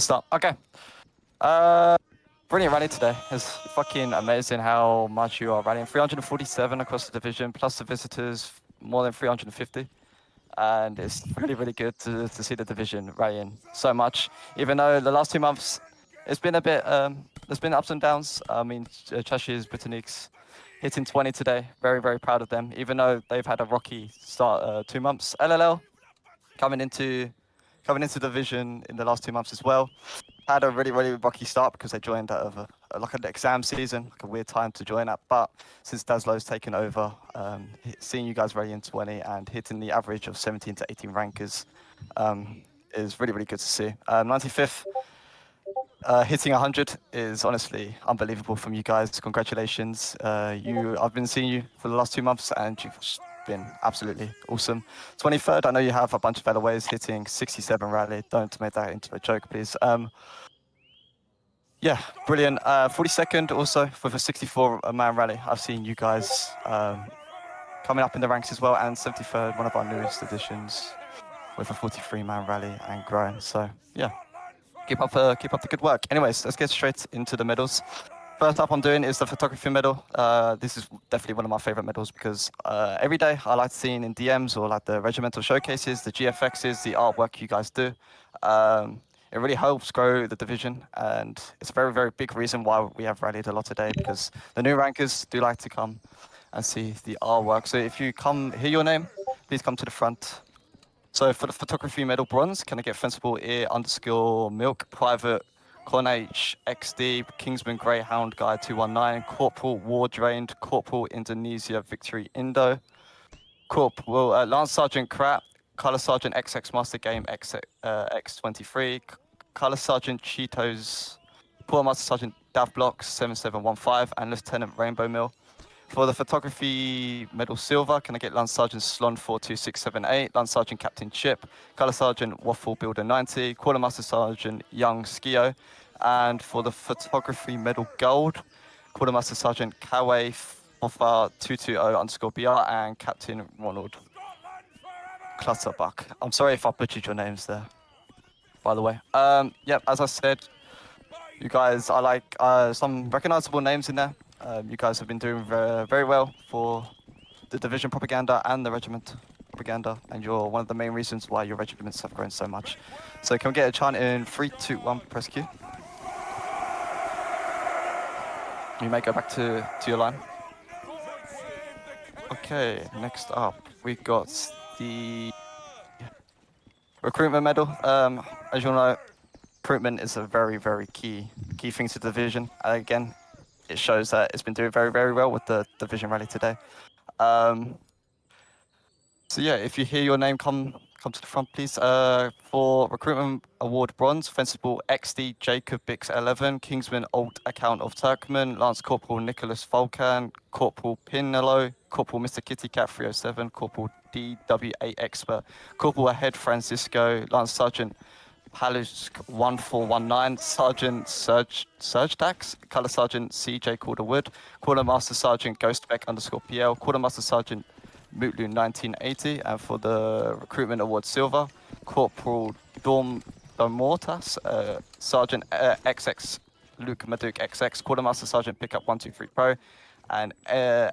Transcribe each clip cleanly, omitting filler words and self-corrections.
Start. Okay. Brilliant rally today. It's fucking amazing how much you are rallying. 347 across the division, plus the visitors, more than 350. And it's really, really good to see the division rallying so much. Even though the last 2 months, it's been a bit, there's been ups and downs. I mean, Cheshire's Britanniques hitting 20 today. Very, very proud of them. Even though they've had a rocky start 2 months. LLL coming into the division in the last 2 months as well. Had a really, really rocky start because they joined out of like an exam season, like a weird time to join at. But since Daslow's taken over, seeing you guys ready in 20 and hitting the average of 17 to 18 rankers is really, really good to see. 95th, hitting 100 is honestly unbelievable from you guys. Congratulations. I've been seeing you for the last 2 months and you've been absolutely awesome. 23rd, I know you have a bunch of featherweights hitting 67 rally. Don't make that into a joke, please. Yeah, brilliant. 42nd also with a 64-man rally. I've seen you guys coming up in the ranks as well. And 73rd, one of our newest additions with a 43-man rally and growing. So yeah, keep up the good work. Anyways, let's get straight into the medals. First up I'm doing is the photography medal. This is definitely one of my favorite medals because every day I like seeing in DMs or like the regimental showcases, the GFXs, the artwork you guys do. It really helps grow the division, and it's a very, very big reason why we have rallied a lot today because the new rankers do like to come and see the artwork. So if you hear your name, please come to the front. So for the photography medal bronze, can I get Fencible _milk, Private Con H XD, Kingsman Greyhound Guy 219, Corporal War Drained, Corporal Indonesia Victory Indo, Corporal Lance Sergeant Crap, Color Sergeant XX Master Game X23, Color Sergeant Cheetos, Quartermaster Sergeant Dav Blocks 7715, and Lieutenant Rainbow Mill. For the photography medal silver, can I get Lance Sergeant Slon 42678, Lance Sergeant Captain Chip, Color Sergeant Waffle Builder 90, Quartermaster Sergeant Young Skio, and for the photography medal gold, Quartermaster Sergeant Kawe Fofa 220_BR and Captain Ronald Clutterbuck. I'm sorry if I butchered your names there, by the way. Yep, as I said, you guys are like some recognizable names in there. You guys have been doing very well for the division propaganda and the regiment propaganda, and you're one of the main reasons why your regiments have grown so much. So can we get a chant in 3, 2, 1, press Q? You may go back to your line. Okay, next up we got the recruitment medal. As you all know, recruitment is a very, very key thing to the division. Again, it shows that it's been doing very, very well with the division rally today. So yeah, if you hear your name, come to the front, please. For recruitment award bronze, Fencible XD Jacob Bix 11, Kingsman Alt Account of Turkmen, Lance Corporal Nicholas Volkan, Corporal Pinello, Corporal Mr. Kitty Cat 307, Corporal DWA Expert, Corporal Ahead Francisco, Lance Sergeant Palusk 1419, Sergeant Surge Dax, Color Sergeant CJ Calderwood, Quartermaster Sergeant Ghostbeck_PL, Quartermaster Sergeant Mutlu 1980, and for the recruitment award silver, Corporal Dorm Domortas, Sergeant XX Luke Maduk XX, Quartermaster Sergeant Pickup 123 Pro, and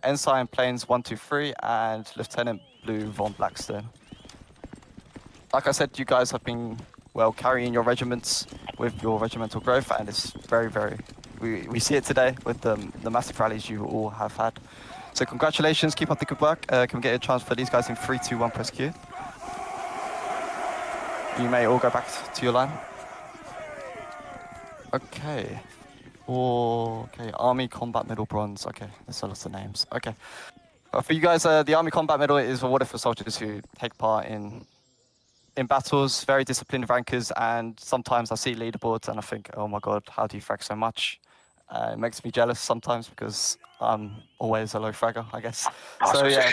Ensign Planes 123, and Lieutenant Blue Von Blackstone. Like I said, you guys have been carrying your regiments with your regimental growth, and it's very, very, we see it today with the massive rallies you all have had. So congratulations, keep up the good work. Can we get a chance for these guys in 3, 2, 1, press Q? You may all go back to your line. Okay. Okay, Army Combat Medal Bronze. Okay, there's a lot of names. Okay. For you guys, the Army Combat Medal is awarded for soldiers who take part in battles, very disciplined rankers, and sometimes I see leaderboards and I think, oh my god, how do you frag so much? It makes me jealous sometimes because I'm always a low fragger, I guess. So yeah,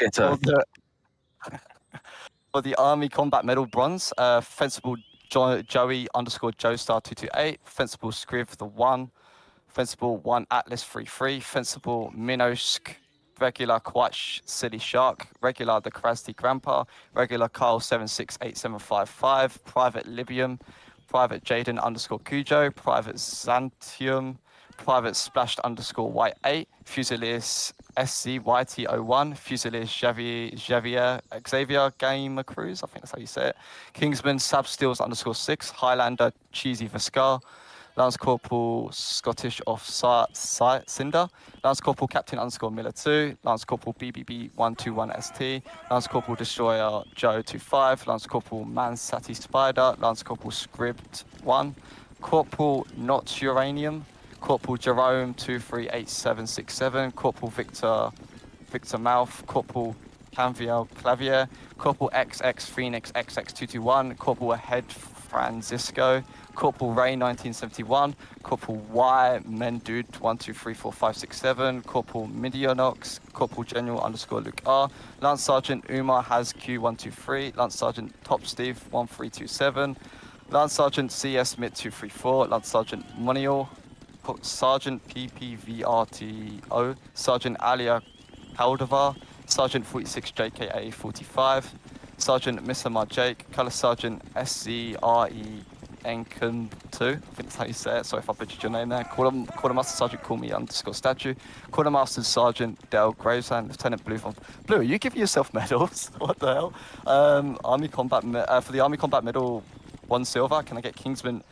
for the Army Combat Medal Bronze, Fencible Joey _Joestar 228, Fencible Scriv the 1, Fencible 1 Atlas 33, Fencible Minosk, Regular Quatch Silly Shark, Regular the Krasty Grandpa, Regular Carl 768755, Private Libium, Private Jaden _ Cujo, Private Xantium, Private Splashed _ White 8, Fusiliers SCYT01, Fusiliers Xavier Gamer Cruz, I think that's how you say it, Kingsman Sabsteels _ 6, Highlander Cheesy Vascar, Lance Corporal Scottish off Cinder, Lance Corporal Captain _ Miller 2, Lance Corporal BBB 121ST, Lance Corporal Destroyer Joe 25, Lance Corporal Mansati Spider, Lance Corporal Script 1, Corporal Not Uranium, Corporal Jerome 238767, Corporal Victor Mouth, Corporal Canviel Clavier, Corporal XX Phoenix XX221, Corporal Ahead Francisco, Corporal Ray 1971, Corporal Y Mendude 1234567, Corporal Midionox, Corporal General _ Luke R, Lance Sergeant Umar Has Q123, Lance Sergeant Top Steve 1327, Lance Sergeant CS Mit 234, Lance Sergeant Monial, Sergeant PPVRTO, Sergeant Alia Caldavar, Sergeant 46 JKA 45, Sergeant Misamar Jake, Colour Sergeant SCRE Enken 2, I think that's how you say it, sorry if I butchered your name there, Quartermaster Sergeant Call Me _ Statue, Quartermaster Sergeant Dale Gravesand, Lieutenant Blue from... Blue, you give yourself medals? What the hell? Army Combat, for the Army Combat Medal 1 silver, can I get Kingsman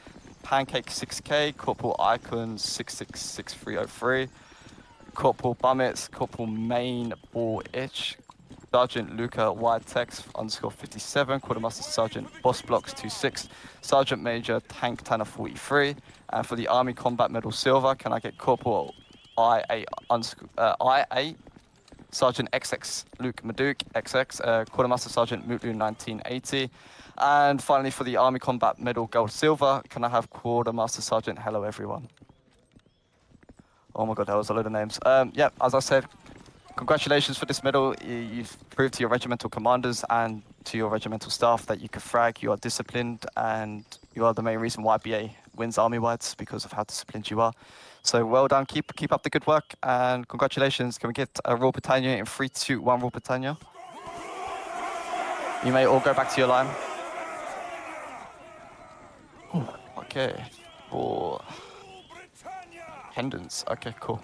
Pancake 6K, Corporal Icon 666303, Corporal Bummets, Corporal Main Ball Itch, Sergeant Luca Wide Text _ 57, Quartermaster Sergeant Boss Blocks 26, Sergeant Major Tank Tanner 43, and for the Army Combat Medal Silver, can I get Corporal I8 I8, Sergeant XX Luke Maduke XX, Quartermaster Sergeant Mutlu 1980, and finally for the Army Combat Medal Gold Silver, can I have Quartermaster Sergeant Hello Everyone? Oh my god, that was a load of names. Yeah, as I said, congratulations for this medal. You've proved to your regimental commanders and to your regimental staff that you can frag, you are disciplined, and you are the main reason why BA wins Army-Wides because of how disciplined you are. So well done, keep up the good work, and congratulations. Can we get a Royal Britannia in 3, 2, 1 Royal Britannia? You may all go back to your line. Okay, for pendants, okay, cool.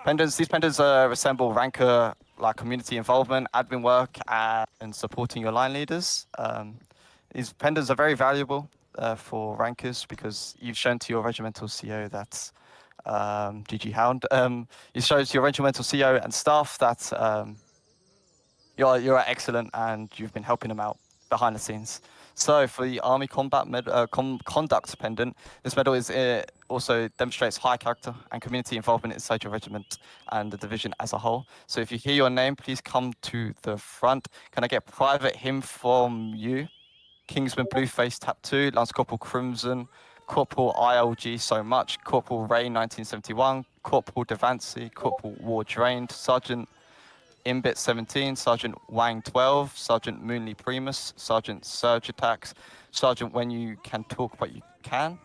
Pendants, these pendants resemble ranker like community involvement, admin work, and supporting your line leaders. These pendants are very valuable for rankers because you've shown to your regimental CO that GG Hound. It shows your regimental CO and staff that you're excellent and you've been helping them out behind the scenes. So for the Army Combat Conduct Pendant, this medal is also demonstrates high character and community involvement inside your regiment and the division as a whole. So if you hear your name, please come to the front. Can I get Private Him from you? Kingsman Blueface Tap 2, Lance Corporal Crimson, Corporal ILG So Much, Corporal Ray 1971, Corporal Devancy, Corporal War Drained, Sergeant Imbit 17, Sergeant Wang 12, Sergeant Moonly Primus, Sergeant Surge Attacks, Sergeant When You Can Talk But You Can't,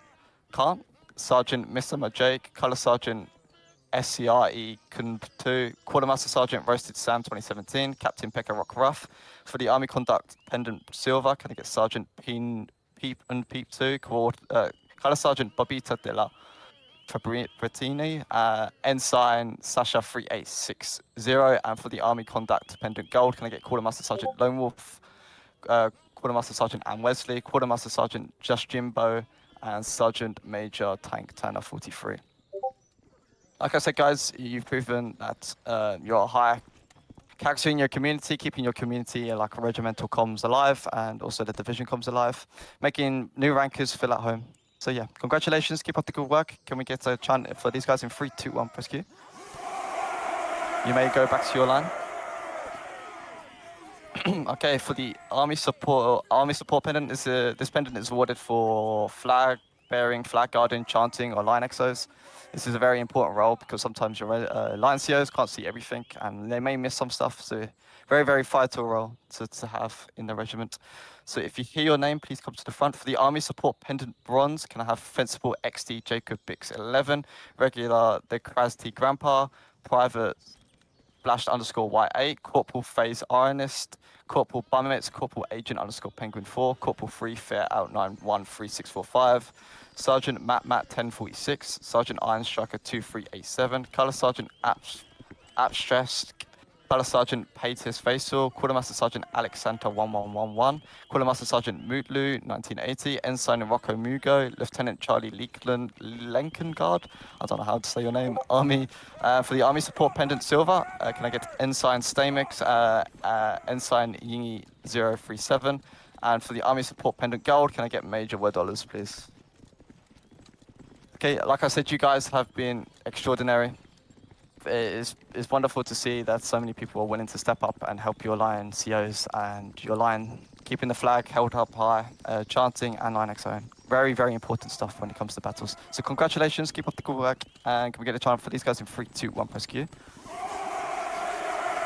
Sergeant Mr. Jake, Colour Sergeant SCRE Kun 2, Quartermaster Sergeant Roasted Sam 2017, Captain Pekka Rock Ruff. For the Army Conduct Pendant Silver, can I get Sergeant Peep and Peep 2, Colour Sergeant Bobita de la Fabritini, Ensign Sasha 3860, and for the Army Conduct Pendant Gold, can I get Quartermaster Sergeant Lone Wolf, Quartermaster Sergeant Ann Wesley, Quartermaster Sergeant Just Jimbo, and Sergeant Major Tank Tanner 43. Like I said, guys, you've proven that you're a high character in your community, keeping your community like a regimental comms alive, and also the division comms alive, making new rankers feel at home. So yeah, congratulations, keep up the good work. Can we get a chant for these guys in 3, 2, 1, press Q? You may go back to your line. Okay, for the Army Support Pendant, this pendant is awarded for flag bearing, flag guarding, chanting, or line exos. This is a very important role because sometimes your line COs can't see everything and they may miss some stuff. So very, very vital role to have in the regiment. So if you hear your name, please come to the front. For the Army Support Pendant Bronze, can I have Fencible XD Jacob Bix 11, Regular the Krasty Grandpa, Private Blash_Y8, Corporal Phase Ironist, Corporal Bummet, Corporal Agent_Penguin4, Corporal Free Fair Out 913645, Sergeant Matt 1046, Sergeant Iron Striker 2387, Colour Sergeant Abstressed, Colour Sergeant Paytis Faisal, Quartermaster Sergeant Alex Santa 1111, Quartermaster Sergeant Mutlu 1980, Ensign Rocco Mugo, Lieutenant Charlie Lenkengard, I don't know how to say your name, Army, for the Army Support Pendant Silver, can I get Ensign Stamix, Ensign Yingy 037, and for the Army Support Pendant Gold, can I get Major $, please? Okay, like I said, you guys have been extraordinary. It's wonderful to see that so many people are willing to step up and help your line COs and your line keeping the flag held up high, chanting and line XOing. Very, very important stuff when it comes to battles. So congratulations, keep up the good work, and can we get a chant for these guys in 3, 2, 1, press Q.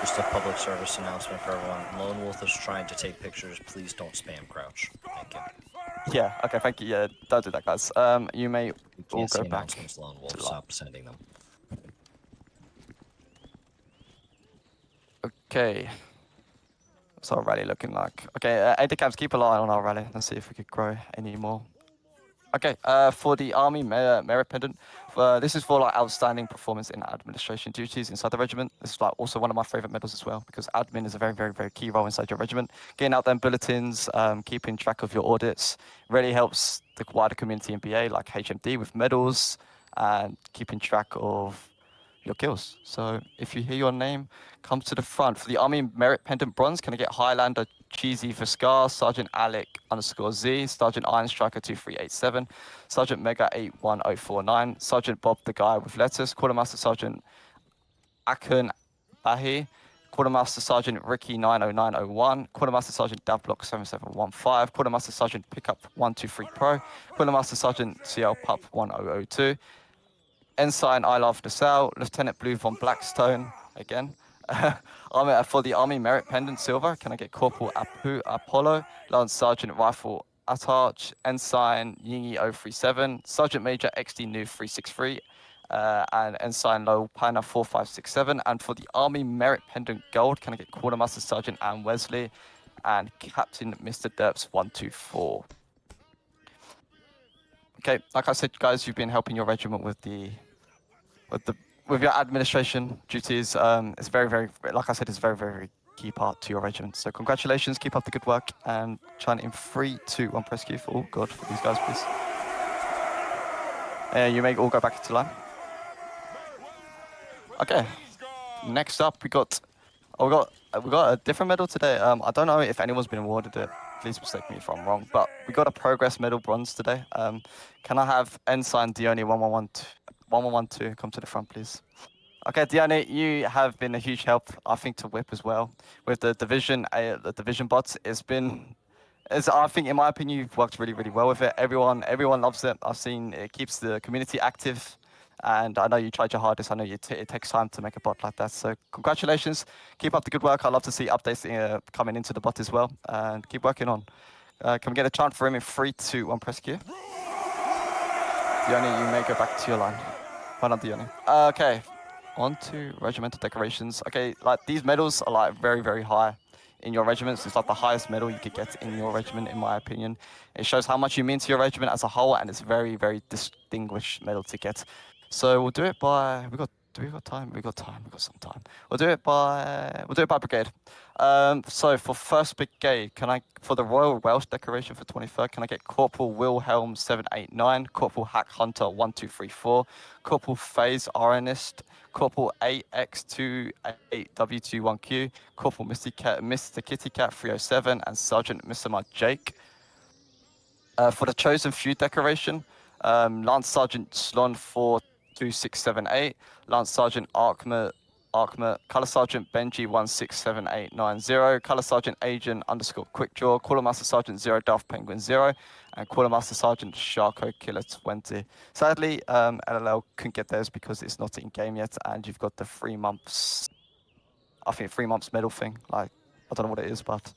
Just a public service announcement for everyone. Lone Wolf is trying to take pictures. Please don't spam crouch. Thank you. Yeah, okay, thank you. Yeah, don't do that, guys. You may all go back. Lone Wolf, stop sending them. Okay. What's our rally looking like? Okay, ADCAMs, keep an eye on our rally. Let's see if we could grow any more. Okay, for the Army Merit Pendant, this is for like outstanding performance in administration duties inside the regiment. This is like also one of my favorite medals as well, because admin is a very, very, very key role inside your regiment. Getting out them bulletins, keeping track of your audits really helps the wider community in BA, like HMD with medals, and keeping track of your kills. So if you hear your name, come to the front. For the Army Merit Pendant Bronze, can I get Highlander Cheesy for Scar, Sergeant Alec_Z, Sergeant Iron Striker 2387, Sergeant Mega 81049, Sergeant Bob the Guy with Letters, Quartermaster Sergeant Akun Bahi, Quartermaster Sergeant Ricky 90901, Quartermaster Sergeant Davblock 7715, Quartermaster Sergeant Pickup 123 Pro, Quartermaster Sergeant CL Pup 1002, Ensign I Love Nassau, Lieutenant Blue von Blackstone, again. For the Army Merit Pendant Silver, can I get Corporal Apu Apollo, Lance Sergeant Rifle Atarch, Ensign Yingy 037, Sergeant Major XD New 363, and Ensign Low Pana 4567. And for the Army Merit Pendant Gold, can I get Quartermaster Sergeant Ann Wesley and Captain Mr. Derps 124. Okay, like I said, guys, you've been helping your regiment with your administration duties. It's very, very, like I said, it's very, very key part to your regiment. So congratulations, keep up the good work, and chant in 3, 2, 1, press Q for all God for these guys, please. You may all go back into line. Okay, next up we got a different medal today. I don't know if anyone's been awarded it. Please mistake me if I'm wrong, but we got a progress medal bronze today. Can I have Ensign Dione 1112 come to the front, please? Okay, Dione, you have been a huge help, I think, to Whip as well with the division bots. I think, in my opinion, you've worked really, really well with it. Everyone loves it. I've seen it keeps the community active. And I know you tried your hardest. I know it takes time to make a bot like that. So congratulations. Keep up the good work. I'd love to see updates coming into the bot as well. And keep working on. Can we get a chant for him in 3, 2, 1, press Q? Dione, you may go back to your line. Well done, Dione. Okay, on to regimental decorations. Okay, like these medals are like very, very high in your regiments. It's like the highest medal you could get in your regiment, in my opinion. It shows how much you mean to your regiment as a whole, and it's a very, very distinguished medal to get. So we'll do it by, do we got time? We got some time. We'll do it by brigade. So for first brigade, for the Royal Welsh decoration for 23rd, can I get Corporal Wilhelm 789, Corporal Hack Hunter 1234, Corporal Phase Aronist, Corporal AX28W21Q, Corporal Mr. Kitty Cat 307, and Sergeant Mr. Jake. For the Chosen Few decoration, Lance Sergeant Slon 42678, Lance Sergeant Arkma, Colour Sergeant Benji 167890, Colour Sergeant Agent _Quickdraw, Quartermaster Sergeant Zero Duff Penguin 0, and Quartermaster Sergeant Sharko Killer 20. Sadly, LLL couldn't get theirs because it's not in game yet, and you've got the 3 months, I think 3 months medal thing. Like, I don't know what it is, but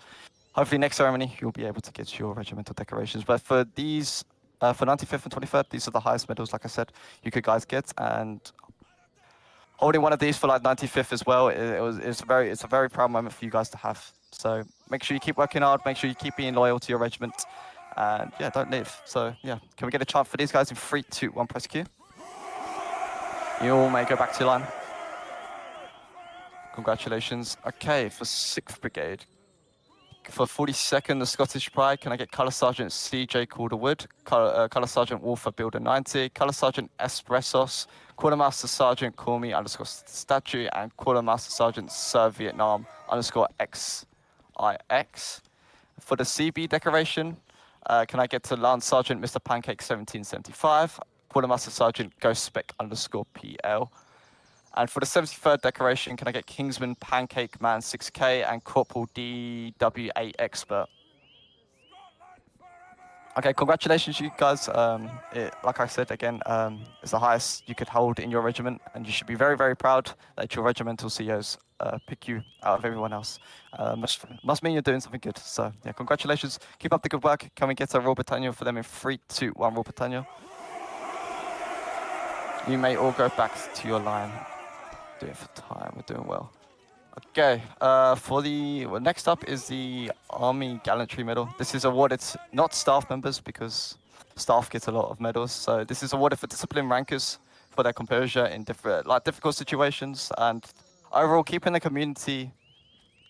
hopefully next ceremony you'll be able to get your regimental decorations. But for these, for 95th and 23rd, these are the highest medals, like I said, you could guys get, and holding one of these for like 95th as well. It's a very proud moment for you guys to have. So make sure you keep working hard. Make sure you keep being loyal to your regiment, and yeah, don't leave. So yeah, can we get a chant for these guys in 3, 2, 1, press Q? You all may go back to your line. Congratulations. Okay, for 6th Brigade. For 42nd, the Scottish Pride, can I get Colour Sergeant CJ Calderwood, Colour Sergeant Wolfer Builder 90, Colour Sergeant Espressos, Quartermaster Sergeant Call Me _statue, and Quartermaster Sergeant Sir Vietnam _XIX. For the CB decoration, can I get to Lance Sergeant Mr. Pancake 1775, Quartermaster Sergeant Ghost Spec _PL. And for the 73rd decoration, can I get Kingsman Pancake Man 6K and Corporal DW8 Expert? Okay, congratulations, you guys. Like I said again, it's the highest you could hold in your regiment, and you should be very, very proud that your regimental CEOs pick you out of everyone else. Must mean you're doing something good. So yeah, congratulations. Keep up the good work. Can we get a Royal Britannia for them in 3, 2, 1, Royal Britannia? You may all go back to your line. Doing for time, we're doing well. Okay, next up is the Army Gallantry Medal. This is awarded not staff members because staff get a lot of medals. So this is awarded for discipline rankers for their composure in difficult situations and overall keeping the community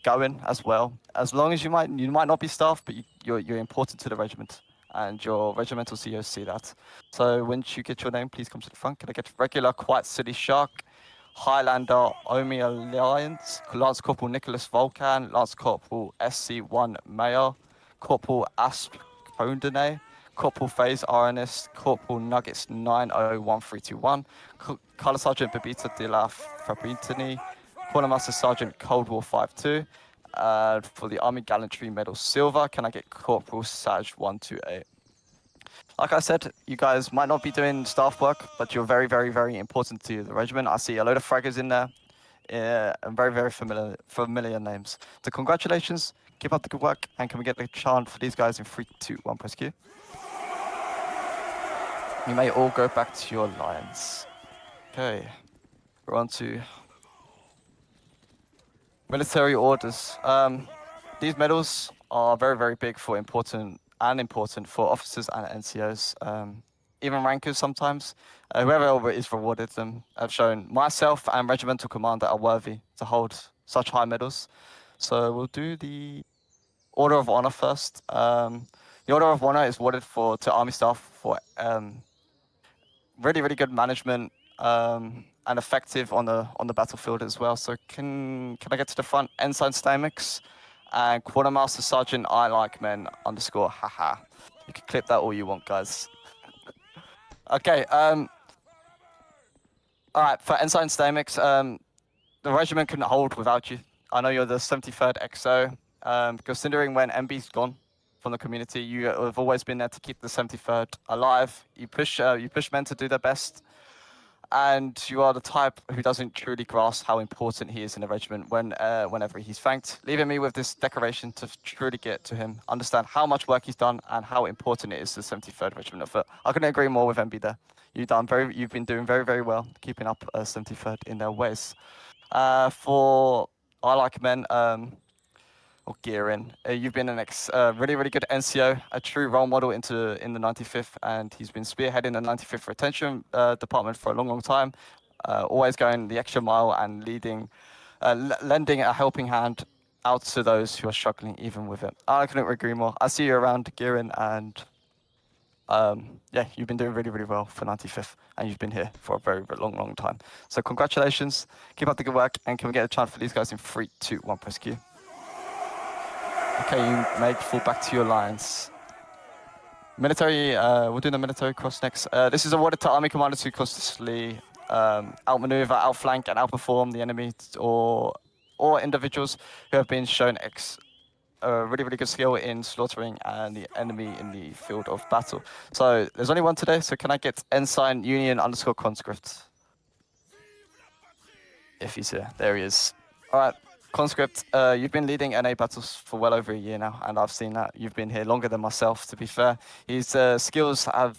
going as well. As long as you might not be staff, but you're important to the regiment, and your regimental CEOs see that. So once you get your name, please come to the front. Can I get regular Quiet City Shark, Highlander Omi Alliance, Lance Corporal Nicholas Volcan, Lance Corporal SC1 Mayor, Corporal Asp Condene, Corporal Phase RNS, Corporal Nuggets 901321, Colour Sergeant Babita de la Fabritini, Quartermaster Sergeant Cold War 52. For the Army Gallantry Medal Silver, can I get Corporal Saj 128? Like I said, you guys might not be doing staff work, but you're very, very, very important to the regiment. I see a load of fraggers in there, and very, very familiar names. So congratulations, keep up the good work, and can we get the chant for these guys in 3, 2, 1, press Q? You may all go back to your lines. Okay, we're on to military orders. These medals are very, very big for important for officers and NCOs, even rankers sometimes. Whoever is rewarded them have shown myself and regimental commander are worthy to hold such high medals. So we'll do the Order of Honor first. The Order of Honor is awarded to Army staff for really, really good management and effective on the battlefield as well. So can I get to the front? Ensign Stamix and Quartermaster Sergeant I Like Men _haha. You can clip that all you want, guys. Okay. All right. For Ensign Stamix, the regiment couldn't hold without you. I know you're the 73rd XO. Considering when MB's gone from the community, you have always been there to keep the 73rd alive. You push men to do their best. And you are the type who doesn't truly grasp how important he is in the regiment whenever he's thanked. Leaving me with this decoration to truly get to him, understand how much work he's done and how important it is to the 73rd Regiment of Foot. I couldn't agree more with MB there. You've been doing very, very well, keeping up 73rd in their ways. For I Like Men, or Gearin. You've been an really, really good NCO, a true role model in the 95th, and he's been spearheading the 95th retention department for a long, long time, always going the extra mile and lending a helping hand out to those who are struggling even with it. I couldn't agree more. I see you around, Gearin, and yeah, you've been doing really, really well for 95th, and you've been here for a very, very long, long time. So congratulations, keep up the good work, and can we get a chant for these guys in 3, 2, 1, press Q? Okay, you may fall back to your lines. Military, we'll do the military cross next. This is awarded to Army commanders who consistently outmaneuver, outflank, and outperform the enemy, or individuals who have been shown really, really good skill in slaughtering the enemy in the field of battle. So there's only one today, so can I get Ensign Union _conscript? If he's here, there he is. All right. Conscript, you've been leading NA battles for well over a year now, and I've seen that. You've been here longer than myself, to be fair. His skills have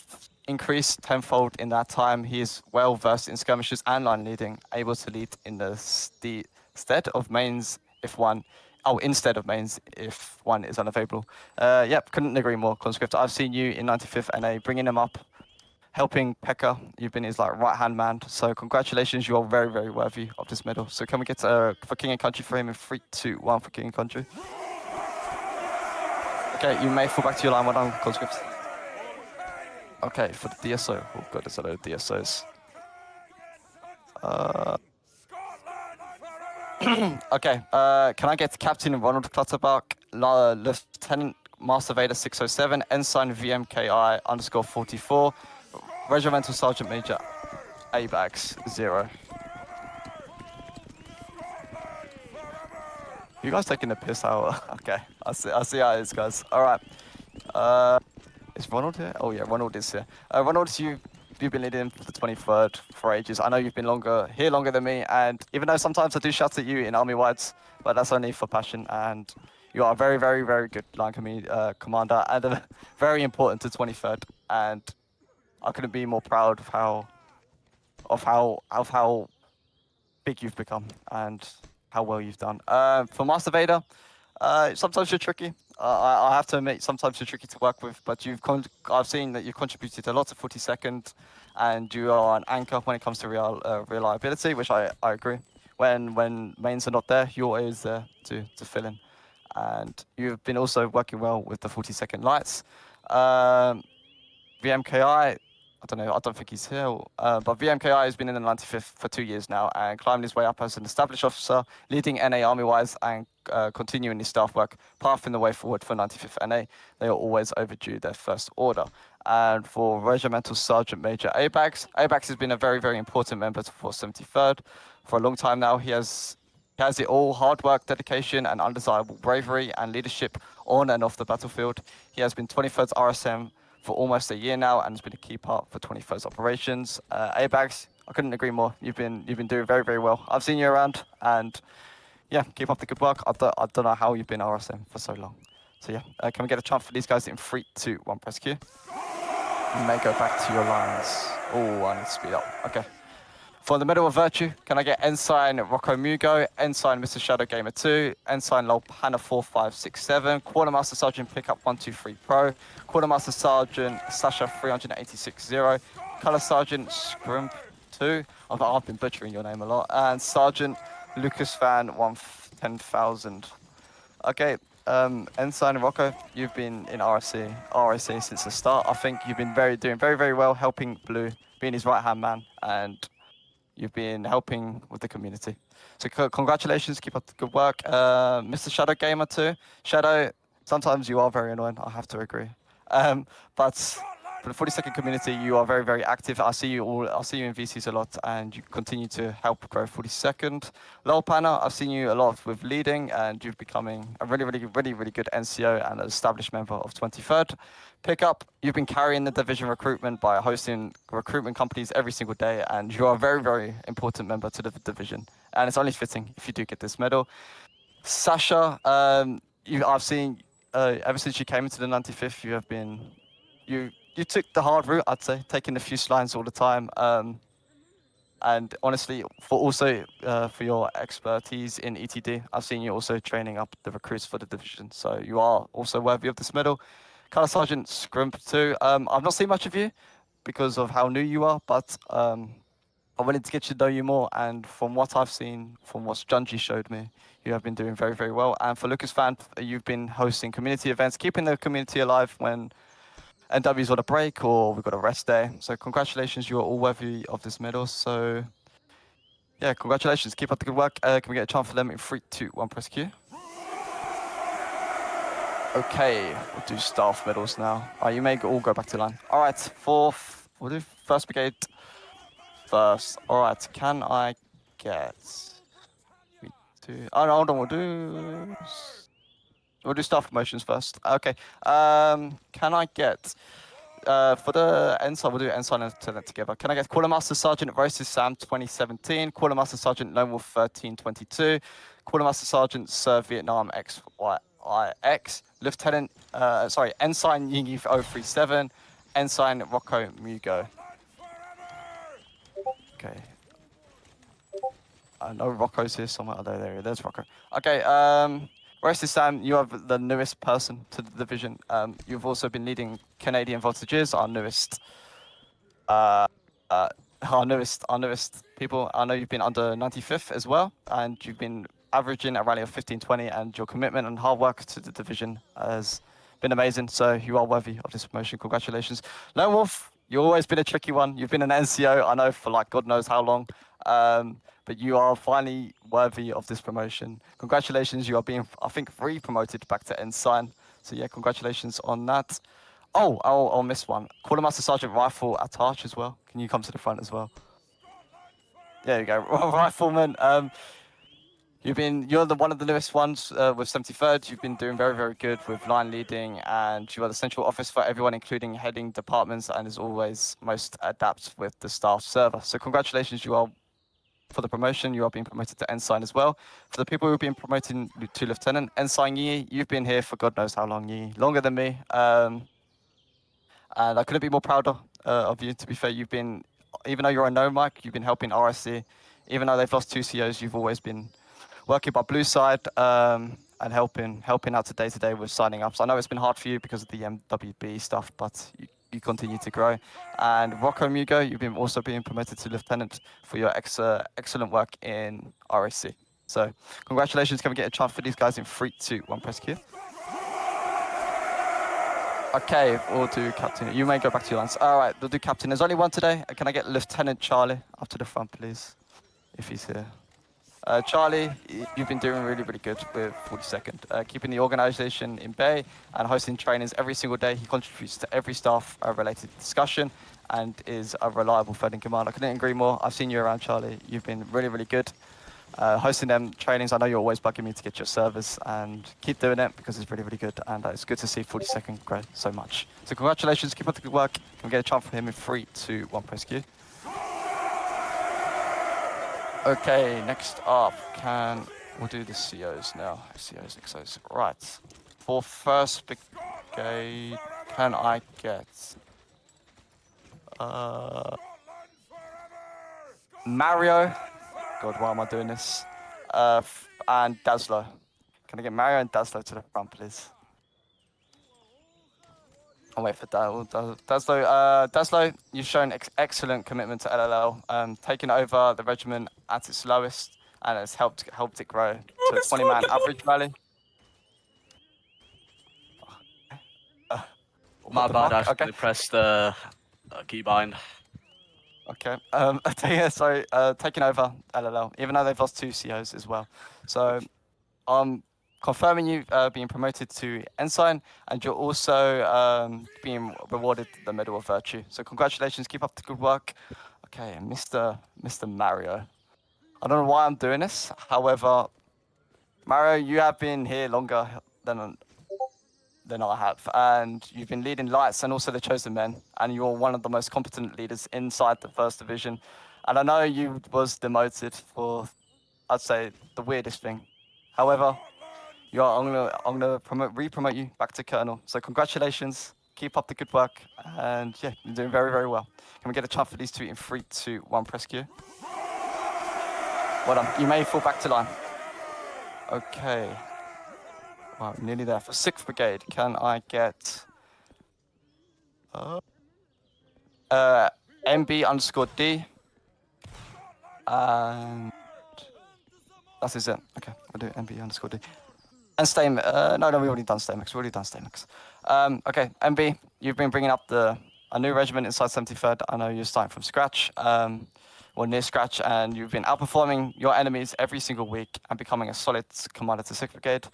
increased tenfold in that time. He is well versed in skirmishes and line leading, able to lead in the stead of mains instead of mains if one is unavailable. Yep, couldn't agree more, Conscript. I've seen you in 95th NA, bringing him up, helping Pekka. You've been his like right-hand man. So congratulations, you are very, very worthy of this medal. So can we get for King and Country for him in 3, 2, 1 for King and Country? Okay, you may fall back to your line. Well done, Conscript. Okay, for the DSO. Oh god, there's a load of DSOs. Okay, can I get Captain Ronald Clutterbuck, Lieutenant Master Vader 607, Ensign VMKI _44, Regimental Sergeant Major ABAX 0. You guys taking the piss out? Okay, I see how it is, guys. All right. Is Ronald here? Oh yeah, Ronald is here. Ronald, you've been leading for the 23rd for ages. I know you've been here longer than me, and even though sometimes I do shout at you in army wides, but that's only for passion. And you are a very, very, very good line commander, and very important to 23rd. And I couldn't be more proud of how big you've become and how well you've done. For Master Vader, sometimes you're tricky. I have to admit, sometimes you're tricky to work with, but I've seen that you've contributed a lot to 42nd, and you are an anchor when it comes to reliability, which I agree. When mains are not there, you're always there to fill in. And you've been also working well with the 42nd Lights. VMKI, I don't think he's here, but VMKI has been in the 95th for 2 years now and climbed his way up as an established officer, leading NA army-wise and continuing his staff work, pathing the way forward for 95th NA. They are always overdue their first order. And for Regimental Sergeant Major ABAX has been a very, very important member for 73rd. For a long time now, he has it all: hard work, dedication, and undesirable bravery and leadership on and off the battlefield. He has been 23rd's RSM for almost a year now and has been a key part for 21st operations. ABAX, I couldn't agree more. You've been doing very, very well. I've seen you around, and yeah, keep up the good work. I don't know how you've been RSM for so long. So yeah, can we get a chant for these guys in 3, 2, 1, press Q? You may go back to your lines. Oh, I need to speed up. Okay. For the Medal of Virtue, can I get Ensign Rocco Mugo, Ensign Mr. Shadow Gamer 2, Ensign Lol Panna 4567, Quartermaster Sergeant Pickup 123 Pro, Quartermaster Sergeant Sasha 3860, Color Sergeant Scrimp 2, I've been butchering your name a lot, and Sergeant Lucas Fan 110,000. Okay, Ensign Rocco, you've been in RSC since the start. I think you've been doing very, very well, helping Blue, being his right-hand man, and you've been helping with the community. So congratulations, keep up the good work. Mr. Shadow Gamer 2. Shadow, sometimes you are very annoying, I have to agree. But for the 42nd community, you are very, very active. I see you in VCs a lot, and you continue to help grow 42nd. Lol Panna, I've seen you a lot with leading, and you're becoming a really, really, really, really good NCO and an established member of 23rd. Pickup, you've been carrying the division recruitment by hosting recruitment companies every single day, and you are a very, very important member to the division. And it's only fitting if you do get this medal. Sasha, I've seen ever since you came into the 95th, you have been you took the hard route, I'd say, taking a few lines all the time. And honestly, for your expertise in ETD, I've seen you also training up the recruits for the division. So you are also worthy of this medal. Color Sergeant Scrimp 2. I've not seen much of you because of how new you are, but I wanted to get to know you more. And from what I've seen, from what Junji showed me, you have been doing very, very well. And for Lucas Fan, you've been hosting community events, keeping the community alive when NW's on a break or we've got a rest day. So congratulations, you are all worthy of this medal. So yeah, congratulations, keep up the good work. Can we get a chant for them in 3, 2, 1, press Q? Okay, we'll do staff medals now. All right, you may all go back to line. All right, we'll do 1st Brigade first. All right, can I get... Oh, no, hold on, we'll do staff promotions first. Okay, can I get... for the Ensign, we'll do Ensign and Lieutenant together. Can I get Quartermaster Sergeant Rosis Sam 2017, Quartermaster Sergeant Lone Wolf 1322, Quartermaster Sergeant Sir Vietnam XYIX, Ensign Yingy 037, Ensign Rocco Mugo. Okay. I know Rocco's here somewhere. Oh, there's Rocco. Okay, rest is Sam, you are the newest person to the division. You've also been leading Canadian Voltages, our newest people. I know you've been under 95th as well, and you've been averaging a rally of 15:20, and your commitment and hard work to the division has been amazing. So you are worthy of this promotion. Congratulations. Lone Wolf, you've always been a tricky one. You've been an NCO, I know, for like God knows how long. But you are finally worthy of this promotion. Congratulations, you are being, I think, re-promoted back to Ensign. So yeah, congratulations on that. Oh, I'll miss one. Quartermaster Sergeant Rifle Atarch as well. Can you come to the front as well? There you go. Rifleman, you're one of the newest ones with 73rd. You've been doing very, very good with line leading, and you are the central office for everyone, including heading departments, and is always most adept with the staff server. So congratulations, you are for the promotion. You are being promoted to Ensign as well. For the people who've been promoted to Lieutenant, Ensign Yi, you've been here for God knows how long, Yi. Longer than me. And I couldn't be more prouder of you. To be fair, you've been, even though you're a nomad, you've been helping RSC. Even though they've lost 2 COs, you've always been working by Blue Side and helping out today with signing up. So I know it's been hard for you because of the MWB stuff, but you continue to grow. And Rocco Mugo, you've been also being promoted to Lieutenant for your excellent work in RSC. So congratulations. Can we get a chance for these guys in 3, 2, 1, press Q? Okay, we'll do Captain. You may go back to your lines. All right, we'll do Captain. There's only one today. Can I get Lieutenant Charlie up to the front, please, if he's here? Charlie, you've been doing really, really good with 42nd, keeping the organization in bay and hosting trainings every single day. He contributes to every staff-related discussion and is a reliable third in command. I couldn't agree more. I've seen you around, Charlie. You've been really, really good. Hosting them trainings, I know you're always bugging me to get your service, and keep doing it because it's really, really good. And it's good to see 42nd grow so much. So congratulations, keep up the good work. Can we get a chance for him in 3, 2, 1, press Q? Okay, next up, we'll do the COs now. COs, XOs. Right. For first brigade, can I get Mario? God, why am I doing this? And Daslo. Can I get Mario and Daslo to the front, please? I'll wait for Daslo. Daslo, you've shown excellent commitment to LLL, taking over the regiment at its lowest, and it's helped it grow to a 20-man average rally. My bad, I accidentally pressed the keybind. Okay. Sorry, taking over LLL, even though they've lost 2 COs as well. So I'm confirming you being promoted to Ensign, and you're also being rewarded the Medal of Virtue. So congratulations, keep up the good work. Okay, Mr. Mario. I don't know why I'm doing this. However, Mario, you have been here longer than I have, and you've been leading Lights and also the Chosen Men, and you're one of the most competent leaders inside the First Division. And I know you was demoted for, I'd say, the weirdest thing. However, I'm gonna re-promote you back to Colonel. So congratulations, keep up the good work, and yeah, you're doing very, very well. Can we get a chance for these two in 3, 2, 1, press Q? Well done. You may fall back to line. Okay. Wow, nearly there. For 6th Brigade, can I get MB_D? And that's it. Okay, we'll do MB_D. And Stamax. No, we've already done Stamax. Okay, MB, you've been bringing up a new regiment inside 73rd. I know you're starting from scratch, or near scratch, and you've been outperforming your enemies every single week and becoming a solid commander to 6th Brigade.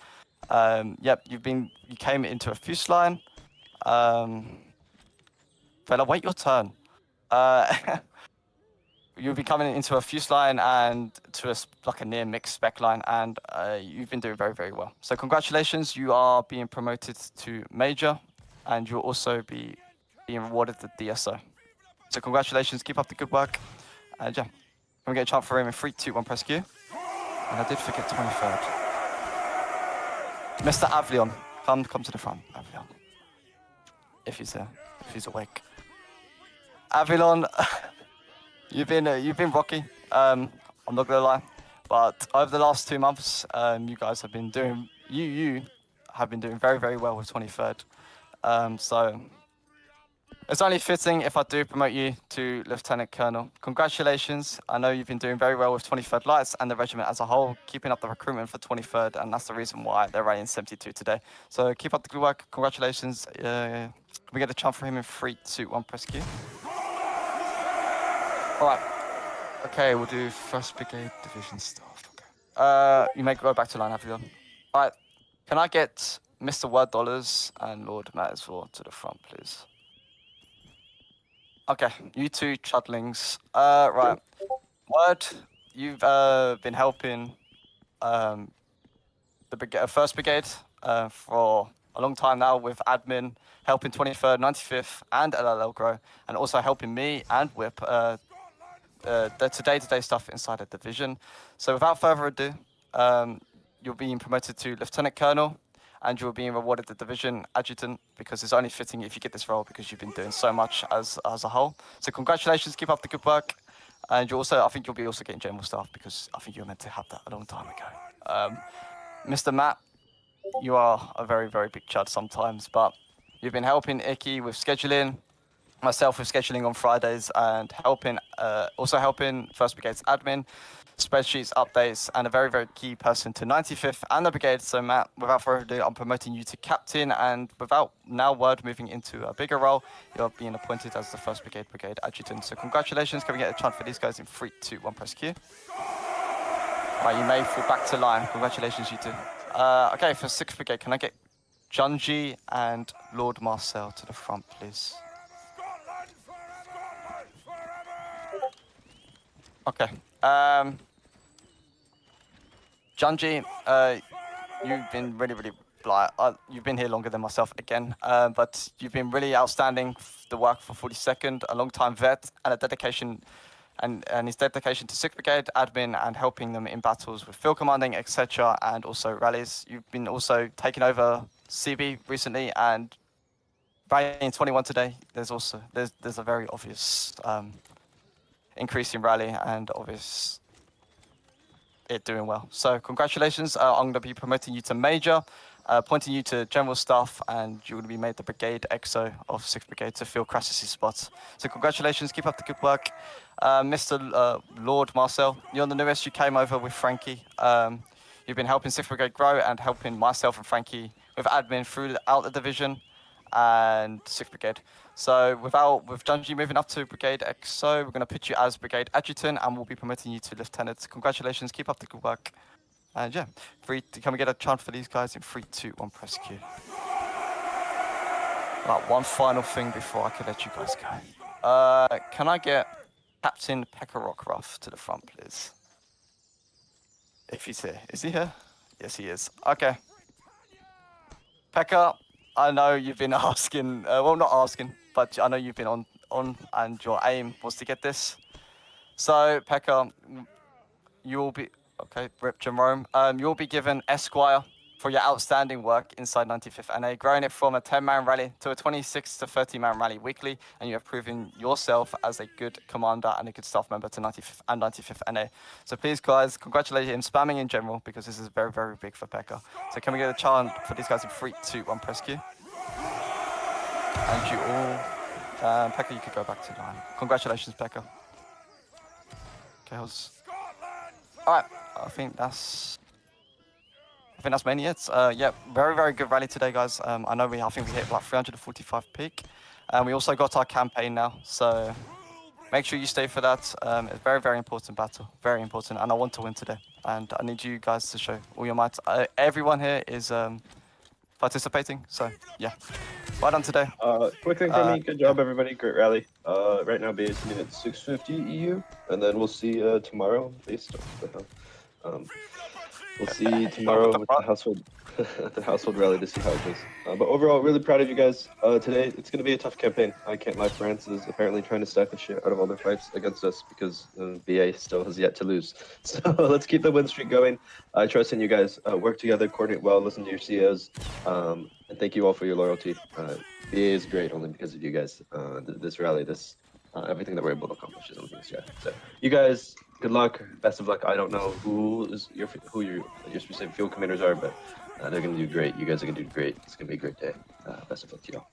Yep, you came into a Fusilier. Fella, wait your turn. You'll be coming into a Fusilier and to a near mixed spec line, and you've been doing very, very well. So congratulations, you are being promoted to Major, and you'll also be being rewarded the DSO. So congratulations, keep up the good work. And yeah, can we get a chance for him in 3, 2, 1, press Q? And I did forget 23rd. Mr. Avlion, come to the front, Avlion. If he's there, if he's awake. Avilon, you've been rocky. I'm not gonna lie, but over the last 2 months, you guys have been doing you have been doing very very well with 23rd. So it's only fitting if I do promote you to Lieutenant Colonel. Congratulations. I know you've been doing very well with 23rd Lights and the regiment as a whole, keeping up the recruitment for 23rd, and that's the reason why they're running 72 today. So keep up the good work. Congratulations. We get a chant for him in 3, 2, 1, press Q. All right. Okay, we'll do 1st Brigade Division staff. Okay. You may go back to line, Avion. All right. Can I get Mr. Word Dollars and Lord Mattersville to the front, please? Okay, you two chudlings. Right. Word, you've been helping the 1st Brigade for a long time now with admin, helping 23rd, 95th, and LLL grow, and also helping me and Whip the day-to-day stuff inside the division. So without further ado, you're being promoted to Lieutenant Colonel, and you're being rewarded the division adjutant, because it's only fitting if you get this role because you've been doing so much as a whole. So congratulations, keep up the good work. And you also, I think you'll be also getting general staff, because I think you were meant to have that a long time ago. Mr. Matt, you are a very, very big chud sometimes, but you've been helping Icky with scheduling, myself with scheduling on Fridays, and also helping 1st Brigade's admin, spreadsheets, updates, and a very, very key person to 95th and the brigade. So Matt, without further ado, I'm promoting you to captain, and without now Word moving into a bigger role, you're being appointed as the 1st Brigade adjutant. So congratulations. Can we get a chant for these guys in 3, 2, 1, press Q? Right, you may fall back to line. Congratulations, you two. Okay, for 6th Brigade, can I get Junji and Lord Marcel to the front, please? Okay. Junji, you've been really, really you've been here longer than myself again, but you've been really outstanding. The work for 42nd, a long-time vet, and a dedication, and his dedication to 6th Brigade admin and helping them in battles with field commanding, etc., and also rallies. You've been also taking over CB recently and rallying 21 today. There's a very obvious increase in rally and obvious it doing well. So congratulations. I'm going to be promoting you to Major, appointing you to General Staff, and you're going to be made the Brigade EXO of 6th Brigade to fill Crassus' spots. So congratulations. Keep up the good work. Mr. Lord Marcel, you're the newest. You came over with Frankie. You've been helping 6th Brigade grow and helping myself and Frankie with admin throughout the division and 6th Brigade. So with Junji moving up to Brigade EXO, we're going to put you as Brigade Adjutant, and we'll be promoting you to Lieutenant. Congratulations, keep up the good work. And yeah, can we get a chant for these guys in 3, 2, 1, press Q. Right, one final thing before I can let you guys go. Can I get Captain Pekka Rockruff to the front, please? If he's here. Is he here? Yes, he is. Okay. Pekka, I know you've been asking, well, not asking, but I know you've been on and your aim was to get this. So, Pekka, you will be, okay, Rip Jerome, you'll be given Esquire for your outstanding work inside 95th NA, growing it from a 10-man rally to a 26 to 30-man rally weekly, and you have proven yourself as a good commander and a good staff member to 95th and 95th NA. So please, guys, congratulate him, spamming in general, because this is very, very big for Pekka. So can we get a chant for these guys in 3, 2, 1, press Q? And you all, Pekka, you could go back to line. Congratulations, Pekka. Okay, all right, I think that's mainly it. Yeah, very, very good rally today, guys. I think we hit like 345 peak. And we also got our campaign now, so make sure you stay for that. It's a very, very important battle, very important, and I want to win today. And I need you guys to show all your might. Everyone here is participating, so yeah. Well done today. Quick thing from me, good job everybody, great rally. Right now base at 650 EU, and then we'll see tomorrow based on we'll see tomorrow with the household rally to see how it goes. But overall, really proud of you guys. Today, it's going to be a tough campaign. I can't lie, France is apparently trying to stack the shit out of all their fights against us because BA still has yet to lose. So let's keep the win streak going. I trust in you guys. Work together, coordinate well, listen to your COs. And thank you all for your loyalty. BA is great only because of you guys. This rally, this everything that we're able to accomplish is on the sky. So you guys, good luck, best of luck. I don't know who your specific field commanders are, but they're gonna do great. You guys are gonna do great. It's gonna be a great day. Best of luck to y'all.